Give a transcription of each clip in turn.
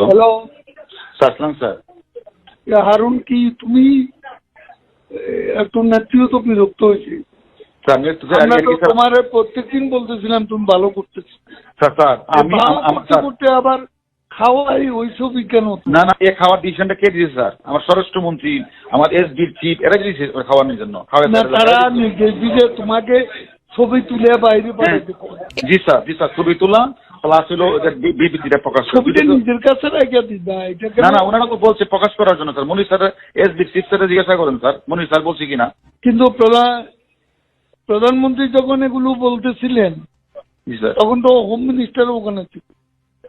Hello সাসলাম sir. Harun, কি তুমি একটু নেত্রীও তো বিরক্ত হয়েছে। আমরা তো তোমার প্রত্যেকদিন বলতেছিলাম তুমি ভালো করতেছো, করতে আবার খাওয়াই ওইসবই কেন? না না, এ খাওয়ার ডিসিশনটা কে দিয়েছে স্যার? আমার স্বরাষ্ট্রমন্ত্রী, আমার এসডির চিফ, এরা দিয়েছে খাওয়ানোর জন্য। তারা নির্দেশ দিলে তোমাকে ছবি তুলে বাইরে পাঠাতে। জি স্যার, জি স্যার, ছবি তোলা প্লাস হলো বিবৃতিটা প্রকাশ, ছবিটা নিজের কাছে রেখে দিবা। না না, ওনারা তো বলছে প্রকাশ করার জন্য স্যার। মনির স্যার এসডি চিফ স্যার জিজ্ঞাসা করেন স্যার, মনির স্যার বলছে কিনা। কিন্তু প্রধানমন্ত্রী যখন এগুলো বলতেছিলেন তখন তো হোম মিনিস্টার ওখানে ছিল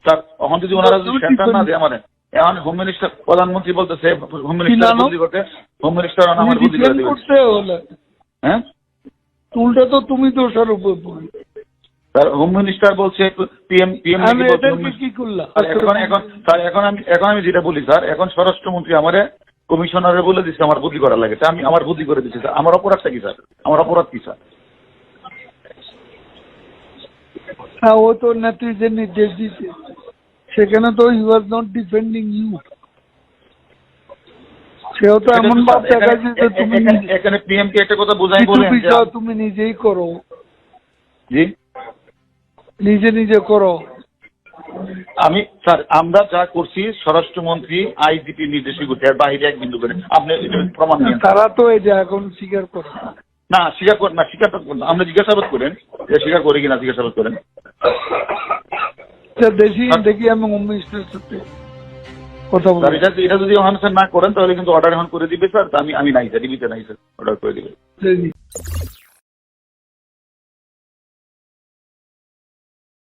স্যার। এখন যদি ওনারা সেন্টার না দেয় আমার, এখন হোম মিনিস্টার, প্রধানমন্ত্রী বলতেছে হোম মিনিস্টার বদলি করতে, হোম মিনিস্টার আমার বদলি করে দিবেন। করতে হলে হ্যাঁ, উল্টা তো তুমি দোষারোপ করবে। স্যার হোম মিনিস্টার বলছে পিএম কি করলাম এখন আমি যেটা বলি স্যার, এখন স্বরাষ্ট্রমন্ত্রী আমারে কমিশনারে বলে দিচ্ছে আমার বদলি করা লাগে, আমি আমার বদলি করে দিচ্ছি স্যার। আমার অপরাধটা কি স্যার? আমার অপরাধ কি স্যার? হ্যাঁ, ও তো নেত্রী যে নির্দেশ দিচ্ছে সেখানে তো হি ওয়াজ নট ডিফেন্ডিং ইউ। সেও তো এমন ভাব দেখাচ্ছে যে তুমি এখানে পিএম কে একটা কথা বোঝাই বলেন যে তুমি নিজেই করো। জি, নিজে নিজে করো। আমি স্যার, আমরা যা করছি স্বরাষ্ট্রমন্ত্রী আইজিপি নির্দেশিত করতে, আর বাইরে এক বিন্দু করে আপনি প্রমাণ নিয়ে। তারা তো এই যে এখন স্বীকার করে না, স্বীকার করেন না, স্বীকার করেন না, আপনি জিজ্ঞাসাবাদ করেন স্বীকার করে কিনা, জিজ্ঞাসাবাদ করেন। দেখি আমি হোম মিনিস্টারের সাথে কথা বলি। এটা যদি স্যার না করেন তাহলে কিন্তু অর্ডার এখন করে দিবে স্যার। আমি নাই স্যার, ডিবিতে নাই স্যার, অর্ডার করে দিবে।